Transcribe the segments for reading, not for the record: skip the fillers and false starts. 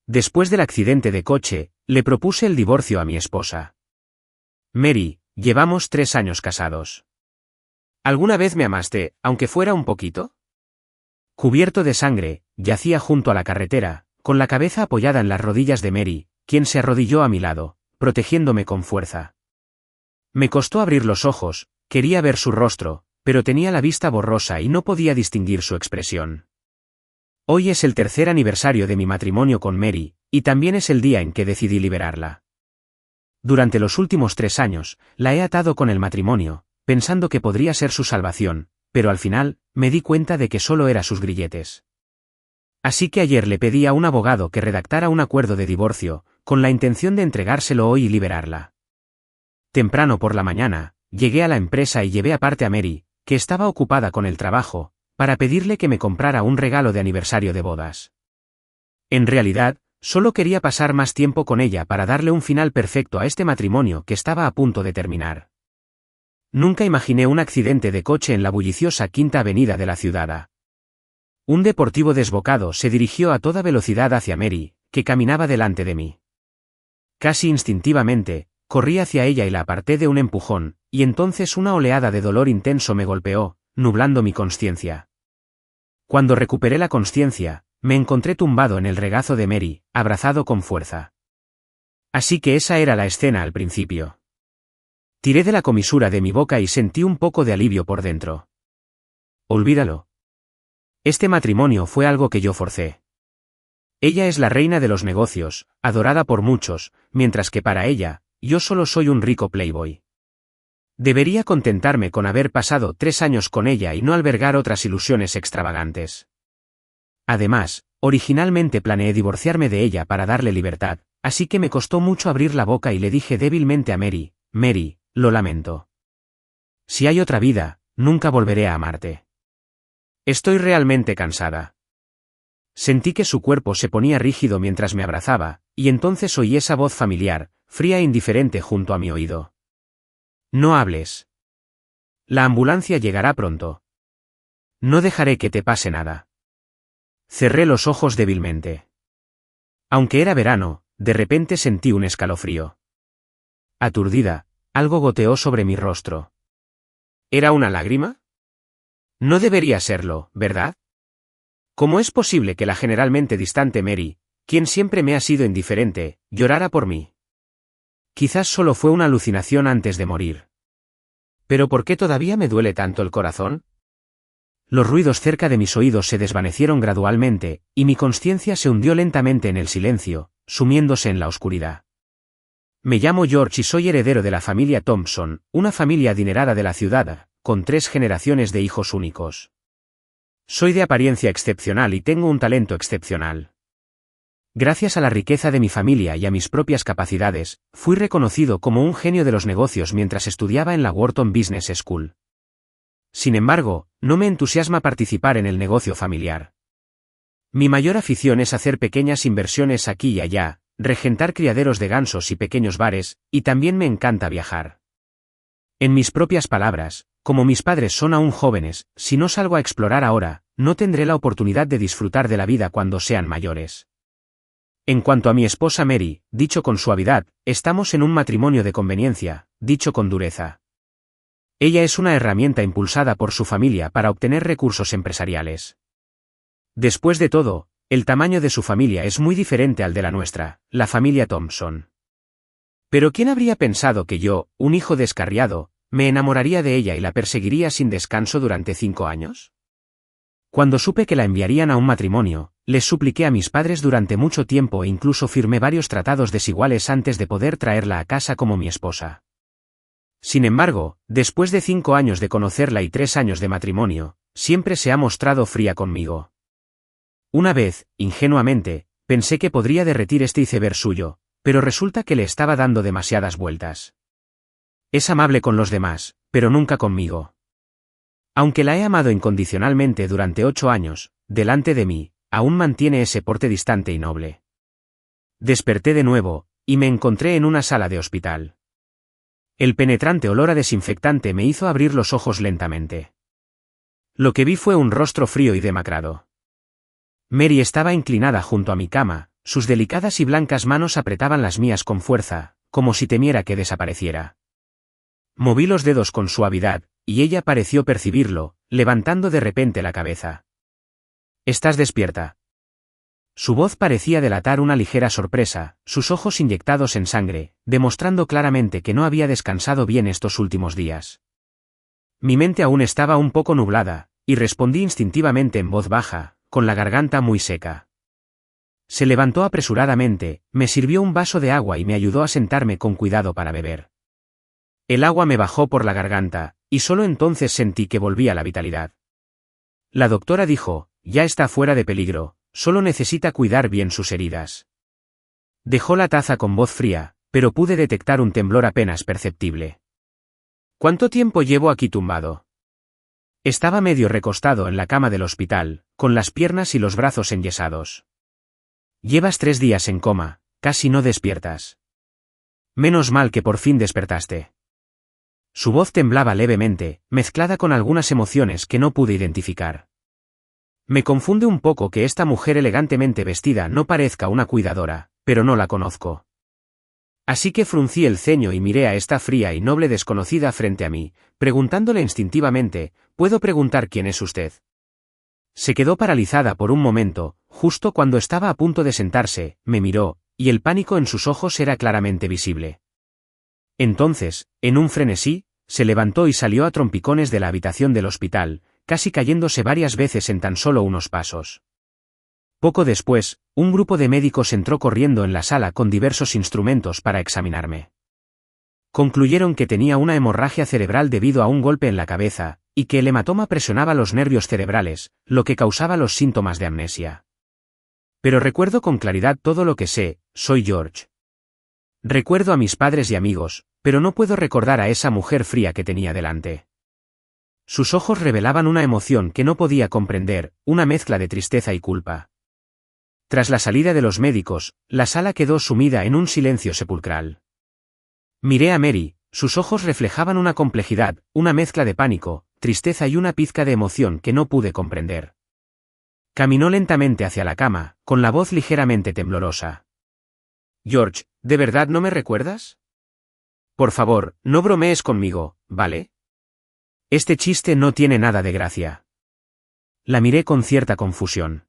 Después del accidente de coche, le propuse el divorcio a mi esposa. Mary, llevamos 3 años casados. ¿Alguna vez me amaste, aunque fuera un poquito? Cubierto de sangre, yacía junto a la carretera, con la cabeza apoyada en las rodillas de Mary, quien se arrodilló a mi lado, protegiéndome con fuerza. Me costó abrir los ojos, quería ver su rostro, pero tenía la vista borrosa y no podía distinguir su expresión. Hoy es el 3er aniversario de mi matrimonio con Mary, y también es el día en que decidí liberarla. Durante los últimos 3 años, la he atado con el matrimonio, pensando que podría ser su salvación, pero al final, me di cuenta de que solo era sus grilletes. Así que ayer le pedí a un abogado que redactara un acuerdo de divorcio, con la intención de entregárselo hoy y liberarla. Temprano por la mañana, llegué a la empresa y llevé aparte a Mary, que estaba ocupada con el trabajo, para pedirle que me comprara un regalo de aniversario de bodas. En realidad, solo quería pasar más tiempo con ella para darle un final perfecto a este matrimonio que estaba a punto de terminar. Nunca imaginé un accidente de coche en la bulliciosa Quinta Avenida de la ciudad. Un deportivo desbocado se dirigió a toda velocidad hacia Mary, que caminaba delante de mí. Casi instintivamente, corrí hacia ella y la aparté de un empujón, y entonces una oleada de dolor intenso me golpeó, nublando mi consciencia. Cuando recuperé la consciencia, me encontré tumbado en el regazo de Mary, abrazado con fuerza. Así que esa era la escena al principio. Tiré de la comisura de mi boca y sentí un poco de alivio por dentro. Olvídalo. Este matrimonio fue algo que yo forcé. Ella es la reina de los negocios, adorada por muchos, mientras que para ella, yo solo soy un rico playboy. Debería contentarme con haber pasado 3 años con ella y no albergar otras ilusiones extravagantes. Además, originalmente planeé divorciarme de ella para darle libertad, así que me costó mucho abrir la boca y le dije débilmente a Mary, Mary, lo lamento. Si hay otra vida, nunca volveré a amarte. Estoy realmente cansada. Sentí que su cuerpo se ponía rígido mientras me abrazaba, y entonces oí esa voz familiar, fría e indiferente junto a mi oído. No hables. La ambulancia llegará pronto. No dejaré que te pase nada. Cerré los ojos débilmente. Aunque era verano, de repente sentí un escalofrío. Aturdida, algo goteó sobre mi rostro. ¿Era una lágrima? No debería serlo, ¿verdad? ¿Cómo es posible que la generalmente distante Mary, quien siempre me ha sido indiferente, llorara por mí? Quizás solo fue una alucinación antes de morir. ¿Pero por qué todavía me duele tanto el corazón? Los ruidos cerca de mis oídos se desvanecieron gradualmente, y mi consciencia se hundió lentamente en el silencio, sumiéndose en la oscuridad. Me llamo George y soy heredero de la familia Thompson, una familia adinerada de la ciudad, con 3 generaciones de hijos únicos. Soy de apariencia excepcional y tengo un talento excepcional. Gracias a la riqueza de mi familia y a mis propias capacidades, fui reconocido como un genio de los negocios mientras estudiaba en la Wharton Business School. Sin embargo, no me entusiasma participar en el negocio familiar. Mi mayor afición es hacer pequeñas inversiones aquí y allá, regentar criaderos de gansos y pequeños bares, y también me encanta viajar. En mis propias palabras, como mis padres son aún jóvenes, si no salgo a explorar ahora, no tendré la oportunidad de disfrutar de la vida cuando sean mayores. En cuanto a mi esposa Mary, dicho con suavidad, estamos en un matrimonio de conveniencia, dicho con dureza. Ella es una herramienta impulsada por su familia para obtener recursos empresariales. Después de todo, el tamaño de su familia es muy diferente al de la nuestra, la familia Thompson. Pero ¿quién habría pensado que yo, un hijo descarriado, me enamoraría de ella y la perseguiría sin descanso durante 5 años? Cuando supe que la enviarían a un matrimonio, les supliqué a mis padres durante mucho tiempo e incluso firmé varios tratados desiguales antes de poder traerla a casa como mi esposa. Sin embargo, después de 5 años de conocerla y 3 años de matrimonio, siempre se ha mostrado fría conmigo. Una vez, ingenuamente, pensé que podría derretir este iceberg suyo, pero resulta que le estaba dando demasiadas vueltas. Es amable con los demás, pero nunca conmigo. Aunque la he amado incondicionalmente durante 8 años, delante de mí, aún mantiene ese porte distante y noble. Desperté de nuevo, y me encontré en una sala de hospital. El penetrante olor a desinfectante me hizo abrir los ojos lentamente. Lo que vi fue un rostro frío y demacrado. Mary estaba inclinada junto a mi cama, sus delicadas y blancas manos apretaban las mías con fuerza, como si temiera que desapareciera. Moví los dedos con suavidad, y ella pareció percibirlo, levantando de repente la cabeza. «¿Estás despierta?» Su voz parecía delatar una ligera sorpresa, sus ojos inyectados en sangre, demostrando claramente que no había descansado bien estos últimos días. Mi mente aún estaba un poco nublada, y respondí instintivamente en voz baja, con la garganta muy seca. Se levantó apresuradamente, me sirvió un vaso de agua y me ayudó a sentarme con cuidado para beber. El agua me bajó por la garganta, y solo entonces sentí que volvía la vitalidad. La doctora dijo, «Ya está fuera de peligro, solo necesita cuidar bien sus heridas». Dejó la taza con voz fría, pero pude detectar un temblor apenas perceptible. «¿Cuánto tiempo llevo aquí tumbado?» Estaba medio recostado en la cama del hospital, con las piernas y los brazos enyesados. «Llevas 3 días en coma, casi no despiertas. Menos mal que por fin despertaste». Su voz temblaba levemente, mezclada con algunas emociones que no pude identificar. Me confunde un poco que esta mujer elegantemente vestida no parezca una cuidadora, pero no la conozco. Así que fruncí el ceño y miré a esta fría y noble desconocida frente a mí, preguntándole instintivamente, «¿Puedo preguntar quién es usted?» Se quedó paralizada por un momento, justo cuando estaba a punto de sentarse, me miró, y el pánico en sus ojos era claramente visible. Entonces, en un frenesí, se levantó y salió a trompicones de la habitación del hospital, casi cayéndose varias veces en tan solo unos pasos. Poco después, un grupo de médicos entró corriendo en la sala con diversos instrumentos para examinarme. Concluyeron que tenía una hemorragia cerebral debido a un golpe en la cabeza, y que el hematoma presionaba los nervios cerebrales, lo que causaba los síntomas de amnesia. Pero recuerdo con claridad todo lo que sé, soy George. Recuerdo a mis padres y amigos, pero no puedo recordar a esa mujer fría que tenía delante. Sus ojos revelaban una emoción que no podía comprender, una mezcla de tristeza y culpa. Tras la salida de los médicos, la sala quedó sumida en un silencio sepulcral. Miré a Mary, sus ojos reflejaban una complejidad, una mezcla de pánico, tristeza y una pizca de emoción que no pude comprender. Caminó lentamente hacia la cama, con la voz ligeramente temblorosa. «George, ¿de verdad no me recuerdas? Por favor, no bromees conmigo, ¿vale? Este chiste no tiene nada de gracia». La miré con cierta confusión.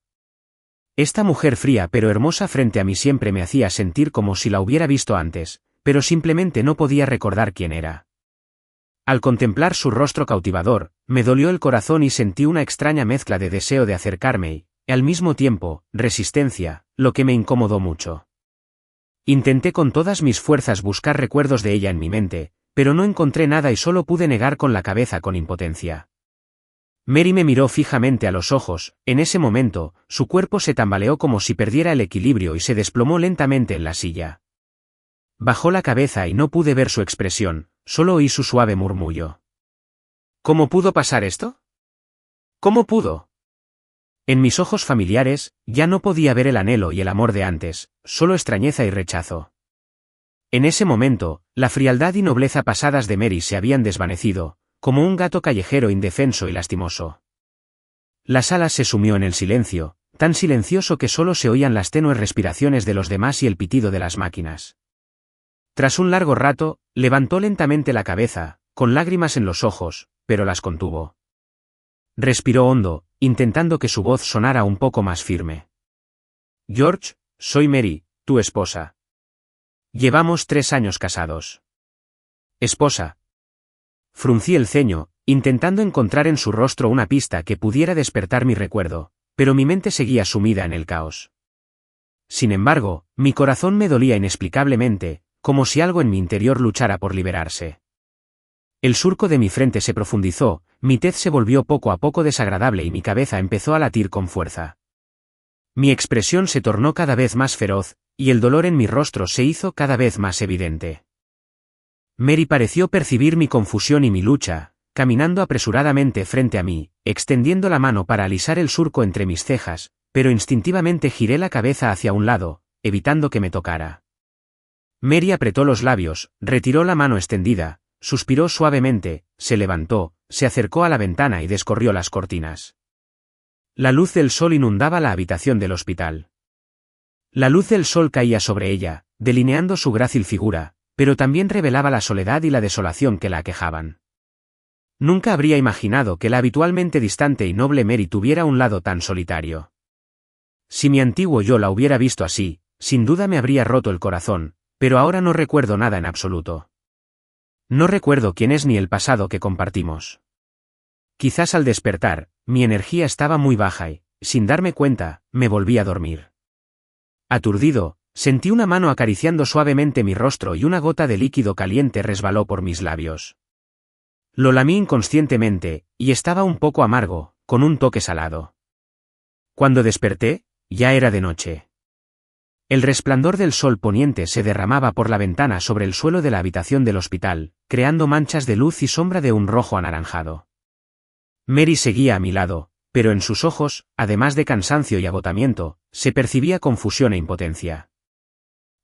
Esta mujer fría pero hermosa frente a mí siempre me hacía sentir como si la hubiera visto antes, pero simplemente no podía recordar quién era. Al contemplar su rostro cautivador, me dolió el corazón y sentí una extraña mezcla de deseo de acercarme y, al mismo tiempo, resistencia, lo que me incomodó mucho. Intenté con todas mis fuerzas buscar recuerdos de ella en mi mente, pero no encontré nada y solo pude negar con la cabeza con impotencia. Mary me miró fijamente a los ojos, en ese momento, su cuerpo se tambaleó como si perdiera el equilibrio y se desplomó lentamente en la silla. Bajó la cabeza y no pude ver su expresión, solo oí su suave murmullo. ¿Cómo pudo pasar esto? ¿Cómo pudo? En mis ojos familiares, ya no podía ver el anhelo y el amor de antes, solo extrañeza y rechazo. En ese momento, la frialdad y nobleza pasadas de Mary se habían desvanecido, como un gato callejero indefenso y lastimoso. La sala se sumió en el silencio, tan silencioso que solo se oían las tenues respiraciones de los demás y el pitido de las máquinas. Tras un largo rato, levantó lentamente la cabeza, con lágrimas en los ojos, pero las contuvo. Respiró hondo, intentando que su voz sonara un poco más firme. «George, soy Mary, tu esposa. Llevamos 3 años casados». «¿Esposa?» Fruncí el ceño, intentando encontrar en su rostro una pista que pudiera despertar mi recuerdo, pero mi mente seguía sumida en el caos. Sin embargo, mi corazón me dolía inexplicablemente, como si algo en mi interior luchara por liberarse. El surco de mi frente se profundizó, mi tez se volvió poco a poco desagradable y mi cabeza empezó a latir con fuerza. Mi expresión se tornó cada vez más feroz, y el dolor en mi rostro se hizo cada vez más evidente. Mary pareció percibir mi confusión y mi lucha, caminando apresuradamente frente a mí, extendiendo la mano para alisar el surco entre mis cejas, pero instintivamente giré la cabeza hacia un lado, evitando que me tocara. Mary apretó los labios, retiró la mano extendida, suspiró suavemente, se levantó, se acercó a la ventana y descorrió las cortinas. La luz del sol inundaba la habitación del hospital. La luz del sol caía sobre ella, delineando su grácil figura, pero también revelaba la soledad y la desolación que la aquejaban. Nunca habría imaginado que la habitualmente distante y noble Mary tuviera un lado tan solitario. Si mi antiguo yo la hubiera visto así, sin duda me habría roto el corazón, pero ahora no recuerdo nada en absoluto. No recuerdo quién es ni el pasado que compartimos. Quizás al despertar, mi energía estaba muy baja y, sin darme cuenta, me volví a dormir. Aturdido, sentí una mano acariciando suavemente mi rostro y una gota de líquido caliente resbaló por mis labios. Lo lamí inconscientemente, y estaba un poco amargo, con un toque salado. Cuando desperté, ya era de noche. El resplandor del sol poniente se derramaba por la ventana sobre el suelo de la habitación del hospital, creando manchas de luz y sombra de un rojo anaranjado. Mary seguía a mi lado, pero en sus ojos, además de cansancio y agotamiento, se percibía confusión e impotencia.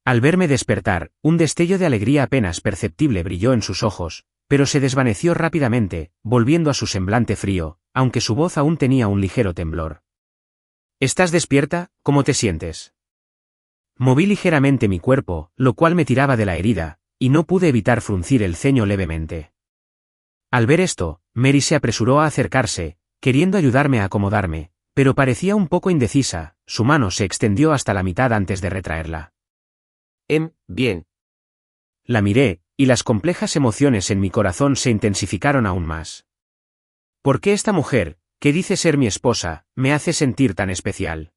Al verme despertar, un destello de alegría apenas perceptible brilló en sus ojos, pero se desvaneció rápidamente, volviendo a su semblante frío, aunque su voz aún tenía un ligero temblor. ¿Estás despierta? ¿Cómo te sientes? Moví ligeramente mi cuerpo, lo cual me tiraba de la herida, y no pude evitar fruncir el ceño levemente. Al ver esto, Mary se apresuró a acercarse, queriendo ayudarme a acomodarme, pero parecía un poco indecisa, su mano se extendió hasta la mitad antes de retraerla. Bien. La miré, y las complejas emociones en mi corazón se intensificaron aún más. ¿Por qué esta mujer, que dice ser mi esposa, me hace sentir tan especial?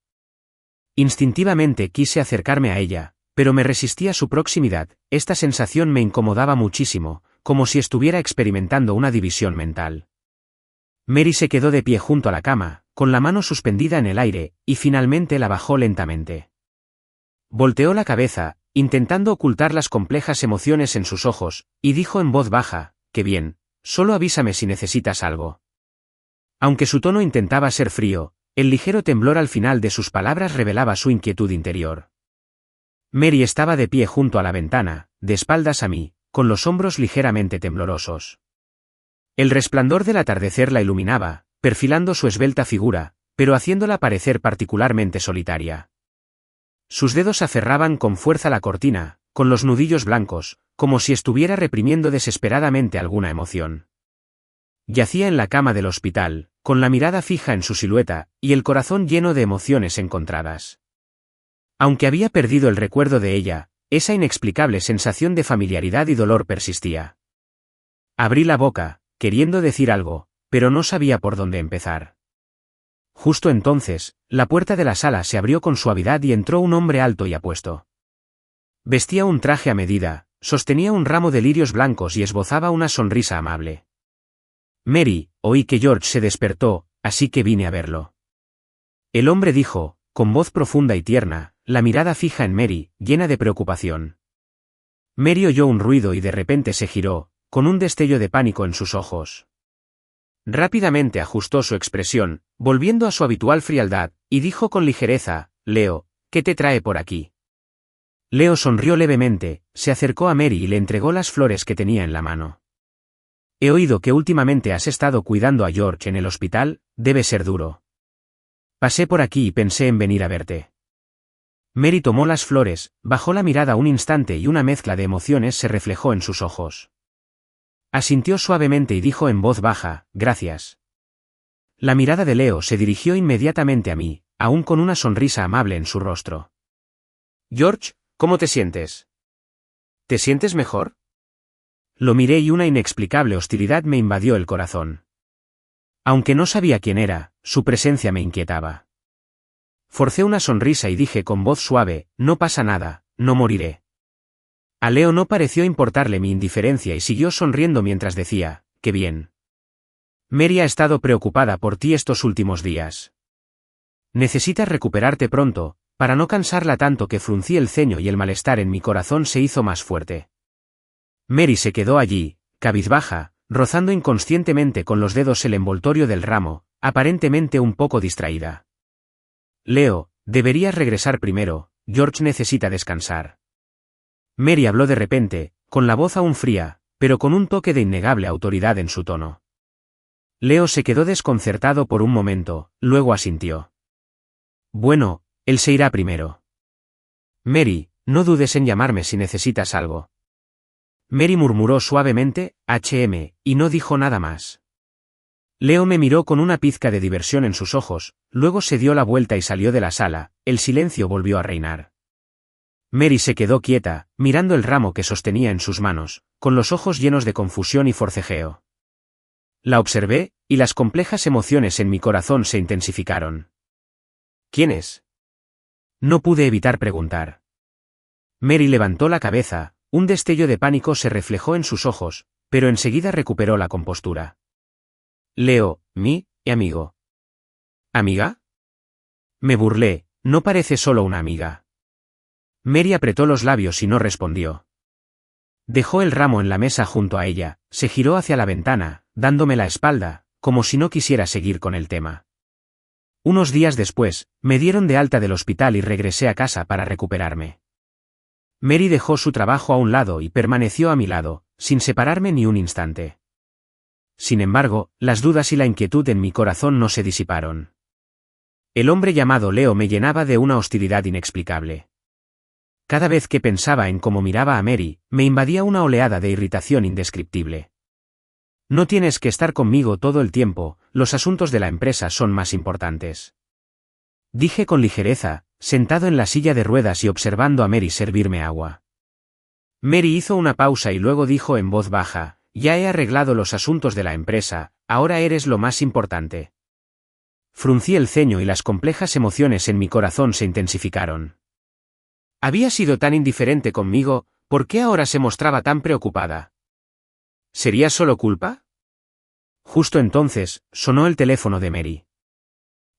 Instintivamente quise acercarme a ella, pero me resistí a su proximidad, esta sensación me incomodaba muchísimo, como si estuviera experimentando una división mental. Mary se quedó de pie junto a la cama, con la mano suspendida en el aire, y finalmente la bajó lentamente. Volteó la cabeza, intentando ocultar las complejas emociones en sus ojos, y dijo en voz baja, «Qué bien, solo avísame si necesitas algo». Aunque su tono intentaba ser frío, el ligero temblor al final de sus palabras revelaba su inquietud interior. Mary estaba de pie junto a la ventana, de espaldas a mí, con los hombros ligeramente temblorosos. El resplandor del atardecer la iluminaba, perfilando su esbelta figura, pero haciéndola parecer particularmente solitaria. Sus dedos aferraban con fuerza la cortina, con los nudillos blancos, como si estuviera reprimiendo desesperadamente alguna emoción. Yacía en la cama del hospital, con la mirada fija en su silueta, y el corazón lleno de emociones encontradas. Aunque había perdido el recuerdo de ella, esa inexplicable sensación de familiaridad y dolor persistía. Abrí la boca, queriendo decir algo, pero no sabía por dónde empezar. Justo entonces, la puerta de la sala se abrió con suavidad y entró un hombre alto y apuesto. Vestía un traje a medida, sostenía un ramo de lirios blancos y esbozaba una sonrisa amable. «Mary, oí que George se despertó, así que vine a verlo». El hombre dijo, con voz profunda y tierna, la mirada fija en Mary, llena de preocupación. Mary oyó un ruido y de repente se giró, con un destello de pánico en sus ojos. Rápidamente ajustó su expresión, volviendo a su habitual frialdad, y dijo con ligereza, «Leo, ¿qué te trae por aquí?» Leo sonrió levemente, se acercó a Mary y le entregó las flores que tenía en la mano. «He oído que últimamente has estado cuidando a George en el hospital, debe ser duro. Pasé por aquí y pensé en venir a verte». Mary tomó las flores, bajó la mirada un instante y una mezcla de emociones se reflejó en sus ojos. Asintió suavemente y dijo en voz baja, «Gracias». La mirada de Leo se dirigió inmediatamente a mí, aún con una sonrisa amable en su rostro. «George, ¿cómo te sientes? ¿Te sientes mejor?» Lo miré y una inexplicable hostilidad me invadió el corazón. Aunque no sabía quién era, su presencia me inquietaba. Forcé una sonrisa y dije con voz suave, «No pasa nada, no moriré». A Leo no pareció importarle mi indiferencia y siguió sonriendo mientras decía, «Qué bien. Mary ha estado preocupada por ti estos últimos días. Necesitas recuperarte pronto», para no cansarla tanto que fruncí el ceño y el malestar en mi corazón se hizo más fuerte. Mary se quedó allí, cabizbaja, rozando inconscientemente con los dedos el envoltorio del ramo, aparentemente un poco distraída. «Leo, deberías regresar primero, George necesita descansar». Mary habló de repente, con la voz aún fría, pero con un toque de innegable autoridad en su tono. Leo se quedó desconcertado por un momento, luego asintió. «Bueno, él se irá primero. Mary, no dudes en llamarme si necesitas algo. Mary murmuró suavemente, y no dijo nada más. Leo me miró con una pizca de diversión en sus ojos, luego se dio la vuelta y salió de la sala, el silencio volvió a reinar. Mary se quedó quieta, mirando el ramo que sostenía en sus manos, con los ojos llenos de confusión y forcejeo. La observé, y las complejas emociones en mi corazón se intensificaron. ¿Quién es? No pude evitar preguntar. Mary levantó la cabeza, un destello de pánico se reflejó en sus ojos, pero enseguida recuperó la compostura. Leo, mi amigo. ¿Amiga? Me burlé, no parece solo una amiga. Mary apretó los labios y no respondió. Dejó el ramo en la mesa junto a ella, se giró hacia la ventana, dándome la espalda, como si no quisiera seguir con el tema. Unos días después, me dieron de alta del hospital y regresé a casa para recuperarme. Mary dejó su trabajo a un lado y permaneció a mi lado, sin separarme ni un instante. Sin embargo, las dudas y la inquietud en mi corazón no se disiparon. El hombre llamado Leo me llenaba de una hostilidad inexplicable. Cada vez que pensaba en cómo miraba a Mary, me invadía una oleada de irritación indescriptible. No tienes que estar conmigo todo el tiempo, los asuntos de la empresa son más importantes. Dije con ligereza, sentado en la silla de ruedas y observando a Mary servirme agua. Mary hizo una pausa y luego dijo en voz baja, ya he arreglado los asuntos de la empresa, ahora eres lo más importante. Fruncí el ceño y las complejas emociones en mi corazón se intensificaron. Había sido tan indiferente conmigo, ¿por qué ahora se mostraba tan preocupada? ¿Sería solo culpa? Justo entonces, sonó el teléfono de Mary.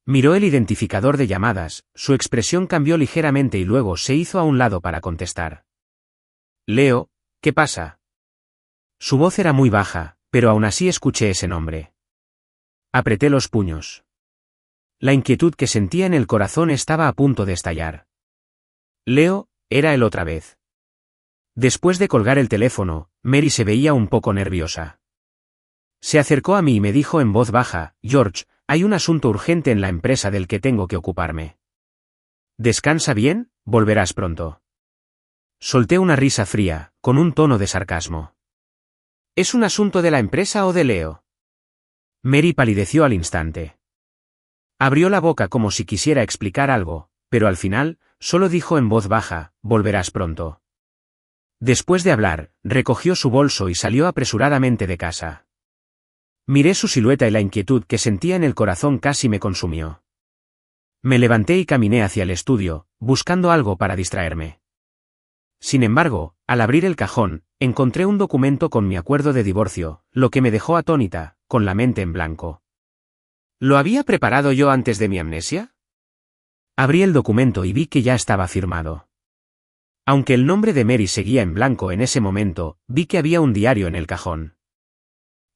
Miró el identificador de llamadas, su expresión cambió ligeramente y luego se hizo a un lado para contestar. Leo, ¿qué pasa? Su voz era muy baja, pero aún así escuché ese nombre. Apreté los puños. La inquietud que sentía en el corazón estaba a punto de estallar. Leo, era él otra vez. Después de colgar el teléfono, Mary se veía un poco nerviosa. Se acercó a mí y me dijo en voz baja, George, hay un asunto urgente en la empresa del que tengo que ocuparme. Descansa bien, volverás pronto. Solté una risa fría, con un tono de sarcasmo. ¿Es un asunto de la empresa o de Leo? Mary palideció al instante. Abrió la boca como si quisiera explicar algo, pero al final, solo dijo en voz baja, volverás pronto. Después de hablar, recogió su bolso y salió apresuradamente de casa. Miré su silueta y la inquietud que sentía en el corazón casi me consumió. Me levanté y caminé hacia el estudio, buscando algo para distraerme. Sin embargo, al abrir el cajón, encontré un documento con mi acuerdo de divorcio, lo que me dejó atónita, con la mente en blanco. ¿Lo había preparado yo antes de mi amnesia? Abrí el documento y vi que ya estaba firmado. Aunque el nombre de Mary seguía en blanco en ese momento, vi que había un diario en el cajón.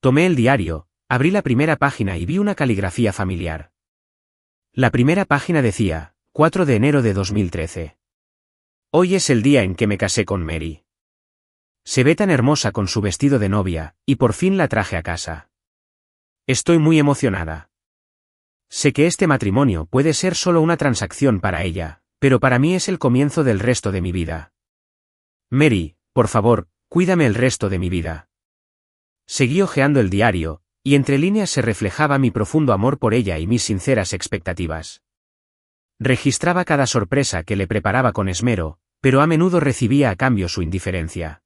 Tomé el diario, abrí la primera página y vi una caligrafía familiar. La primera página decía, 4 de enero de 2013. Hoy es el día en que me casé con Mary. Se ve tan hermosa con su vestido de novia, y por fin la traje a casa. Estoy muy emocionada. Sé que este matrimonio puede ser solo una transacción para ella, pero para mí es el comienzo del resto de mi vida. Mary, por favor, cuídame el resto de mi vida. Seguí hojeando el diario, y entre líneas se reflejaba mi profundo amor por ella y mis sinceras expectativas. Registraba cada sorpresa que le preparaba con esmero, pero a menudo recibía a cambio su indiferencia.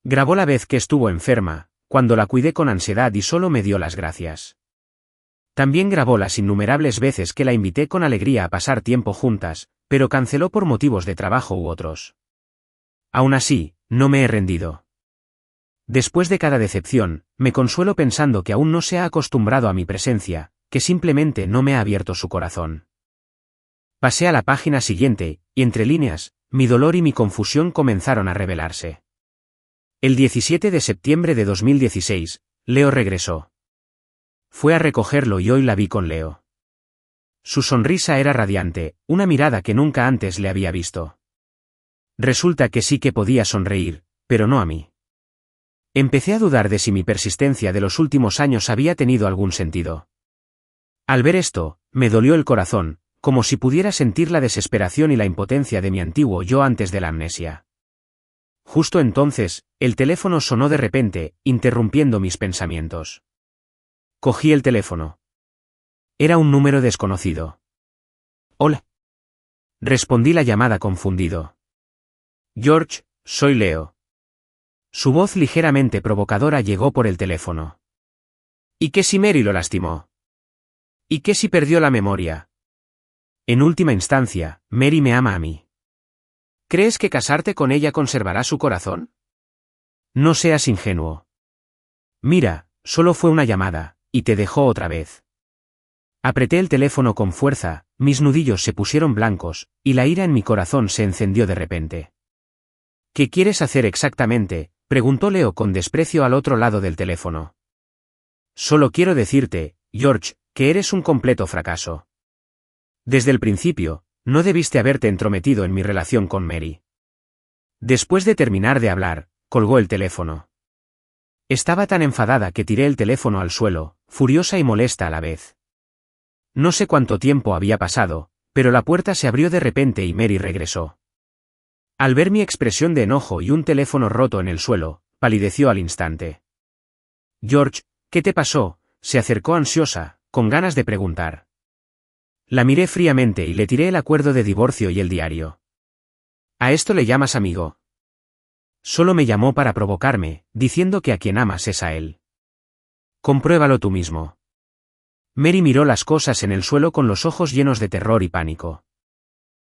Grabó la vez que estuvo enferma, cuando la cuidé con ansiedad y solo me dio las gracias. También grabó las innumerables veces que la invité con alegría a pasar tiempo juntas, pero canceló por motivos de trabajo u otros. Aún así, no me he rendido. Después de cada decepción, me consuelo pensando que aún no se ha acostumbrado a mi presencia, que simplemente no me ha abierto su corazón. Pasé a la página siguiente, y entre líneas, mi dolor y mi confusión comenzaron a revelarse. El 17 de septiembre de 2016, Leo regresó. Fue a recogerlo y hoy la vi con Leo. Su sonrisa era radiante, una mirada que nunca antes le había visto. Resulta que sí que podía sonreír, pero no a mí. Empecé a dudar de si mi persistencia de los últimos años había tenido algún sentido. Al ver esto, me dolió el corazón, como si pudiera sentir la desesperación y la impotencia de mi antiguo yo antes de la amnesia. Justo entonces, el teléfono sonó de repente, interrumpiendo mis pensamientos. Cogí el teléfono. Era un número desconocido. Hola. Respondí la llamada confundido. George, soy Leo. Su voz ligeramente provocadora llegó por el teléfono. ¿Y qué si Mary lo lastimó? ¿Y qué si perdió la memoria? En última instancia, Mary me ama a mí. ¿Crees que casarte con ella conservará su corazón? No seas ingenuo. Mira, solo fue una llamada, y te dejó otra vez. Apreté el teléfono con fuerza, mis nudillos se pusieron blancos, y la ira en mi corazón se encendió de repente. ¿Qué quieres hacer exactamente?, preguntó Leo con desprecio al otro lado del teléfono. Solo quiero decirte, George, que eres un completo fracaso. Desde el principio, no debiste haberte entrometido en mi relación con Mary. Después de terminar de hablar, colgó el teléfono. Estaba tan enfadada que tiré el teléfono al suelo, furiosa y molesta a la vez. No sé cuánto tiempo había pasado, pero la puerta se abrió de repente y Mary regresó. Al ver mi expresión de enojo y un teléfono roto en el suelo, palideció al instante. George, ¿qué te pasó?, se acercó ansiosa, con ganas de preguntar. La miré fríamente y le tiré el acuerdo de divorcio y el diario. ¿A esto le llamas amigo? Solo me llamó para provocarme, diciendo que a quien amas es a él. Compruébalo tú mismo. Mary miró las cosas en el suelo con los ojos llenos de terror y pánico.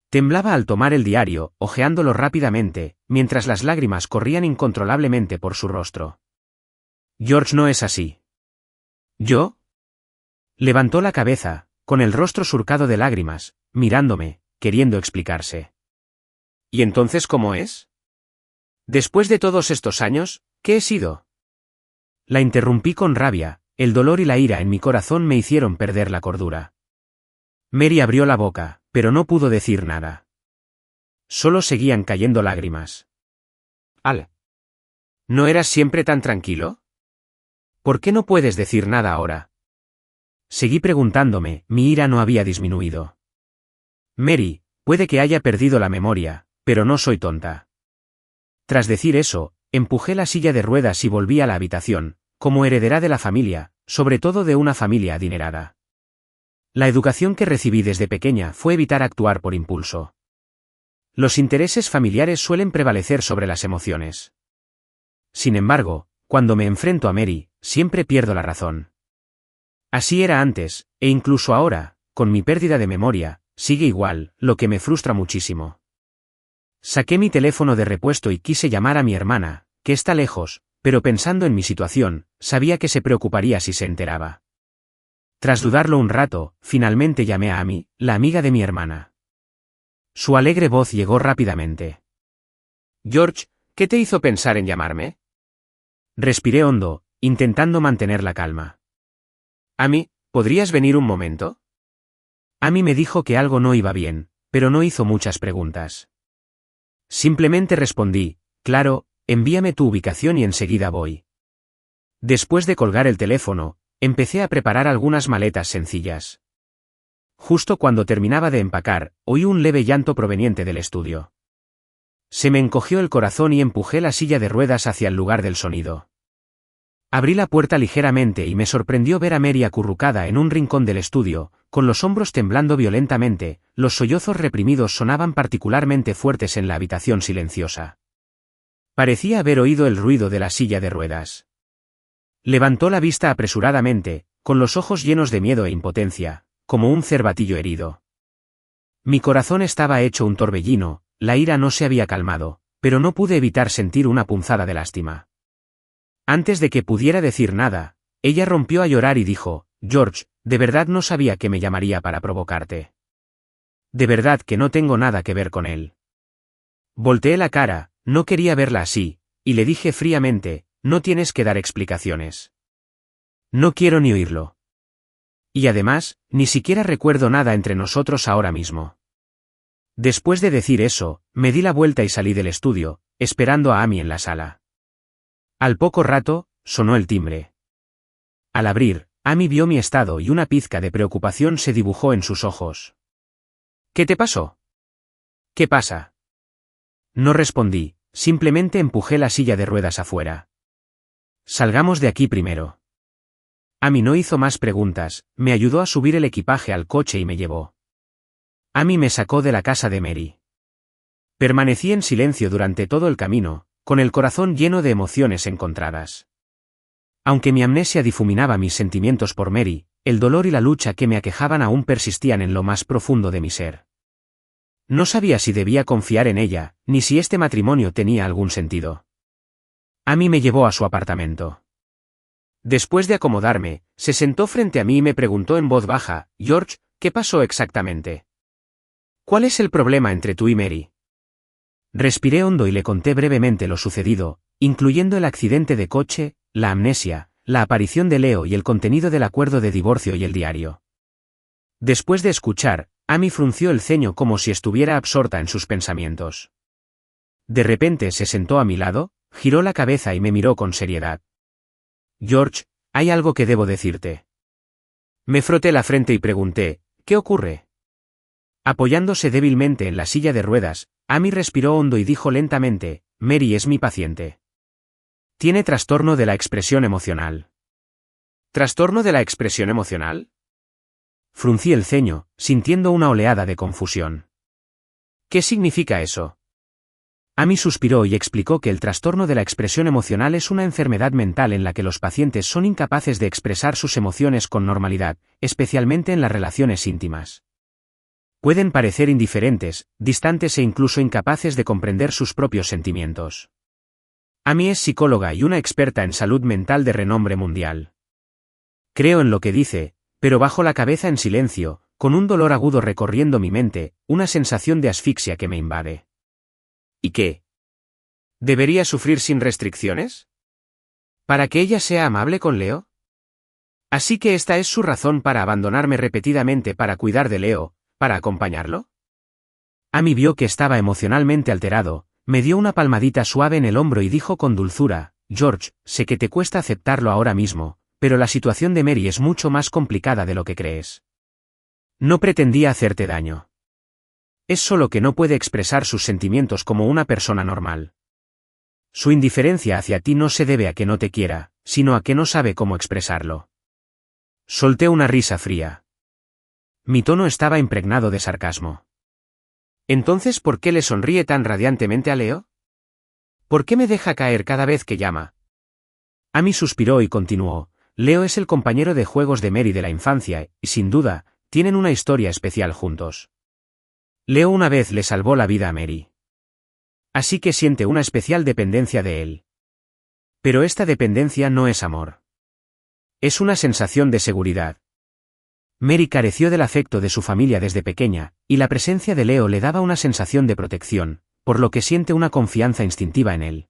Temblaba al tomar el diario, hojeándolo rápidamente, mientras las lágrimas corrían incontrolablemente por su rostro. George no es así. ¿Yo? Levantó la cabeza, con el rostro surcado de lágrimas, mirándome, queriendo explicarse. ¿Y entonces cómo es? Después de todos estos años, ¿qué he sido? La interrumpí con rabia, el dolor y la ira en mi corazón me hicieron perder la cordura. Mary abrió la boca, pero no pudo decir nada. Solo seguían cayendo lágrimas. Al. ¿No eras siempre tan tranquilo? ¿Por qué no puedes decir nada ahora? Seguí preguntándome, mi ira no había disminuido. Mary, puede que haya perdido la memoria, pero no soy tonta. Tras decir eso, empujé la silla de ruedas y volví a la habitación, como heredera de la familia, sobre todo de una familia adinerada. La educación que recibí desde pequeña fue evitar actuar por impulso. Los intereses familiares suelen prevalecer sobre las emociones. Sin embargo, cuando me enfrento a Mary, siempre pierdo la razón. Así era antes, e incluso ahora, con mi pérdida de memoria, sigue igual, lo que me frustra muchísimo. Saqué mi teléfono de repuesto y quise llamar a mi hermana, que está lejos, pero pensando en mi situación, sabía que se preocuparía si se enteraba. Tras dudarlo un rato, finalmente llamé a Amy, la amiga de mi hermana. Su alegre voz llegó rápidamente. George, ¿qué te hizo pensar en llamarme? Respiré hondo, intentando mantener la calma. Amy, ¿podrías venir un momento? Amy me dijo que algo no iba bien, pero no hizo muchas preguntas. Simplemente respondí, claro, envíame tu ubicación y enseguida voy. Después de colgar el teléfono, empecé a preparar algunas maletas sencillas. Justo cuando terminaba de empacar, oí un leve llanto proveniente del estudio. Se me encogió el corazón y empujé la silla de ruedas hacia el lugar del sonido. Abrí la puerta ligeramente y me sorprendió ver a Mary acurrucada en un rincón del estudio, con los hombros temblando violentamente. Los sollozos reprimidos sonaban particularmente fuertes en la habitación silenciosa. Parecía haber oído el ruido de la silla de ruedas. Levantó la vista apresuradamente, con los ojos llenos de miedo e impotencia, como un cervatillo herido. Mi corazón estaba hecho un torbellino, la ira no se había calmado, pero no pude evitar sentir una punzada de lástima. Antes de que pudiera decir nada, ella rompió a llorar y dijo, George, de verdad no sabía que me llamaría para provocarte. De verdad que no tengo nada que ver con él. Volteé la cara, no quería verla así, y le dije fríamente, no tienes que dar explicaciones. No quiero ni oírlo. Y además, ni siquiera recuerdo nada entre nosotros ahora mismo. Después de decir eso, me di la vuelta y salí del estudio, esperando a Amy en la sala. Al poco rato, sonó el timbre. Al abrir, Amy vio mi estado y una pizca de preocupación se dibujó en sus ojos. ¿Qué te pasó? ¿Qué pasa? No respondí, simplemente empujé la silla de ruedas afuera. Salgamos de aquí primero. Amy no hizo más preguntas, me ayudó a subir el equipaje al coche y me llevó. Amy me sacó de la casa de Mary. Permanecí en silencio durante todo el camino, con el corazón lleno de emociones encontradas. Aunque mi amnesia difuminaba mis sentimientos por Mary, el dolor y la lucha que me aquejaban aún persistían en lo más profundo de mi ser. No sabía si debía confiar en ella, ni si este matrimonio tenía algún sentido. Amy me llevó a su apartamento. Después de acomodarme, se sentó frente a mí y me preguntó en voz baja, George, ¿qué pasó exactamente? ¿Cuál es el problema entre tú y Mary? Respiré hondo y le conté brevemente lo sucedido, incluyendo el accidente de coche, la amnesia, la aparición de Leo y el contenido del acuerdo de divorcio y el diario. Después de escuchar, Amy frunció el ceño como si estuviera absorta en sus pensamientos. De repente se sentó a mi lado, giró la cabeza y me miró con seriedad. George, hay algo que debo decirte. Me froté la frente y pregunté, ¿qué ocurre? Apoyándose débilmente en la silla de ruedas, Amy respiró hondo y dijo lentamente, Mary es mi paciente. Tiene trastorno de la expresión emocional. ¿Trastorno de la expresión emocional? Fruncí el ceño, sintiendo una oleada de confusión. ¿Qué significa eso? Amy suspiró y explicó que el trastorno de la expresión emocional es una enfermedad mental en la que los pacientes son incapaces de expresar sus emociones con normalidad, especialmente en las relaciones íntimas. Pueden parecer indiferentes, distantes e incluso incapaces de comprender sus propios sentimientos. Amy es psicóloga y una experta en salud mental de renombre mundial. Creo en lo que dice, pero bajo la cabeza en silencio, con un dolor agudo recorriendo mi mente, una sensación de asfixia que me invade. ¿Y qué? ¿Debería sufrir sin restricciones? ¿Para que ella sea amable con Leo? Así que esta es su razón para abandonarme repetidamente para cuidar de Leo, para acompañarlo. Amy vio que estaba emocionalmente alterado, me dio una palmadita suave en el hombro y dijo con dulzura, George, sé que te cuesta aceptarlo ahora mismo, pero la situación de Mary es mucho más complicada de lo que crees. No pretendía hacerte daño. Es solo que no puede expresar sus sentimientos como una persona normal. Su indiferencia hacia ti no se debe a que no te quiera, sino a que no sabe cómo expresarlo. Solté una risa fría. Mi tono estaba impregnado de sarcasmo. Entonces, ¿por qué le sonríe tan radiantemente a Leo? ¿Por qué me deja caer cada vez que llama? Amy suspiró y continuó, Leo es el compañero de juegos de Mary de la infancia, y sin duda, tienen una historia especial juntos. Leo una vez le salvó la vida a Mary. Así que siente una especial dependencia de él. Pero esta dependencia no es amor. Es una sensación de seguridad. Mary careció del afecto de su familia desde pequeña, y la presencia de Leo le daba una sensación de protección, por lo que siente una confianza instintiva en él.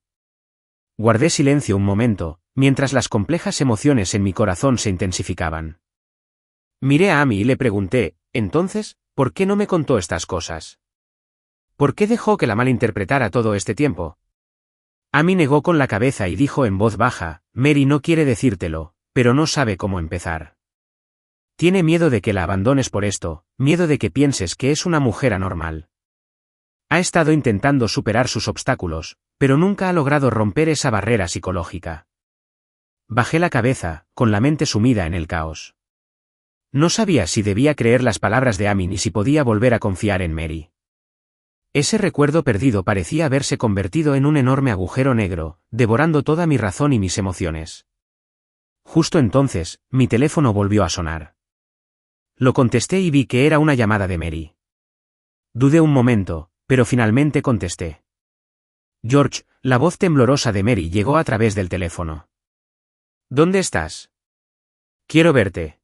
Guardé silencio un momento, mientras las complejas emociones en mi corazón se intensificaban. Miré a Amy y le pregunté, entonces, ¿por qué no me contó estas cosas? ¿Por qué dejó que la malinterpretara todo este tiempo? Amy negó con la cabeza y dijo en voz baja, Mary no quiere decírtelo, pero no sabe cómo empezar. Tiene miedo de que la abandones por esto, miedo de que pienses que es una mujer anormal. Ha estado intentando superar sus obstáculos, pero nunca ha logrado romper esa barrera psicológica. Bajé la cabeza, con la mente sumida en el caos. No sabía si debía creer las palabras de Amy ni si podía volver a confiar en Mary. Ese recuerdo perdido parecía haberse convertido en un enorme agujero negro, devorando toda mi razón y mis emociones. Justo entonces, mi teléfono volvió a sonar. Lo contesté y vi que era una llamada de Mary. Dudé un momento, pero finalmente contesté. George, la voz temblorosa de Mary llegó a través del teléfono. ¿Dónde estás? Quiero verte.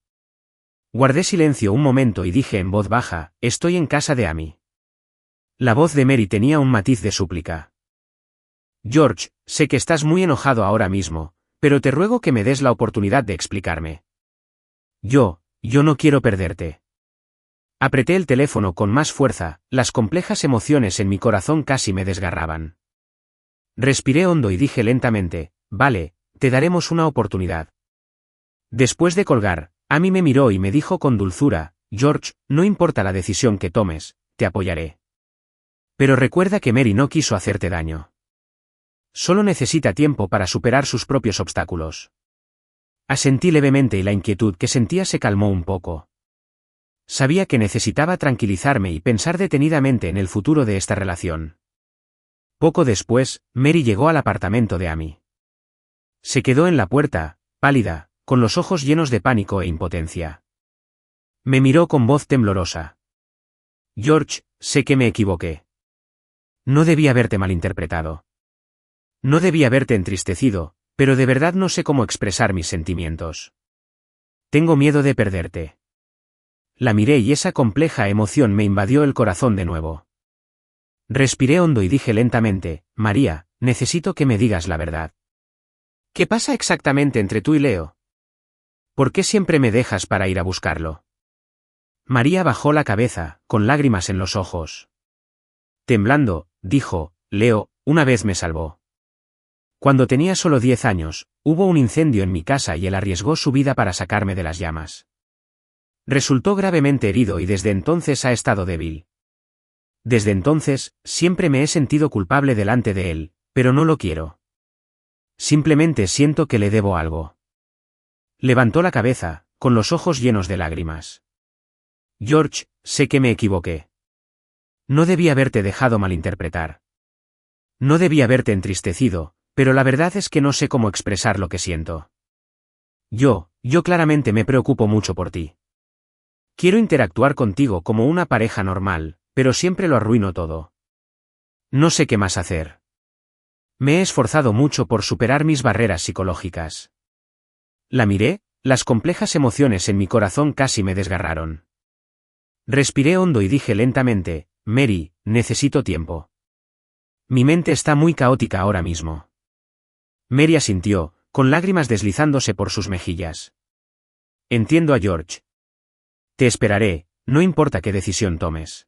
Guardé silencio un momento y dije en voz baja, estoy en casa de Amy. La voz de Mary tenía un matiz de súplica. George, sé que estás muy enojado ahora mismo, pero te ruego que me des la oportunidad de explicarme. Yo no quiero perderte. Apreté el teléfono con más fuerza, las complejas emociones en mi corazón casi me desgarraban. Respiré hondo y dije lentamente, vale, te daremos una oportunidad. Después de colgar, Amy me miró y me dijo con dulzura, George, no importa la decisión que tomes, te apoyaré. Pero recuerda que Mary no quiso hacerte daño. Solo necesita tiempo para superar sus propios obstáculos. Asentí levemente y la inquietud que sentía se calmó un poco. Sabía que necesitaba tranquilizarme y pensar detenidamente en el futuro de esta relación. Poco después, Mary llegó al apartamento de Amy. Se quedó en la puerta, pálida, con los ojos llenos de pánico e impotencia. Me miró con voz temblorosa. George, sé que me equivoqué. No debí haberte malinterpretado. No debí haberte entristecido, pero de verdad no sé cómo expresar mis sentimientos. Tengo miedo de perderte. La miré y esa compleja emoción me invadió el corazón de nuevo. Respiré hondo y dije lentamente, María, necesito que me digas la verdad. ¿Qué pasa exactamente entre tú y Leo? ¿Por qué siempre me dejas para ir a buscarlo? María bajó la cabeza, con lágrimas en los ojos. Temblando, dijo, Leo, una vez me salvó. Cuando tenía solo 10 años, hubo un incendio en mi casa y él arriesgó su vida para sacarme de las llamas. Resultó gravemente herido y desde entonces ha estado débil. Desde entonces, siempre me he sentido culpable delante de él, pero no lo quiero. Simplemente siento que le debo algo. Levantó la cabeza, con los ojos llenos de lágrimas. George, sé que me equivoqué. No debí haberte dejado malinterpretar. No debí haberte entristecido, pero la verdad es que no sé cómo expresar lo que siento. Yo claramente me preocupo mucho por ti. Quiero interactuar contigo como una pareja normal, pero siempre lo arruino todo. No sé qué más hacer. Me he esforzado mucho por superar mis barreras psicológicas. La miré, las complejas emociones en mi corazón casi me desgarraron. Respiré hondo y dije lentamente, Mary, necesito tiempo. Mi mente está muy caótica ahora mismo. Mary asintió, con lágrimas deslizándose por sus mejillas. Entiendo a George. Te esperaré, no importa qué decisión tomes.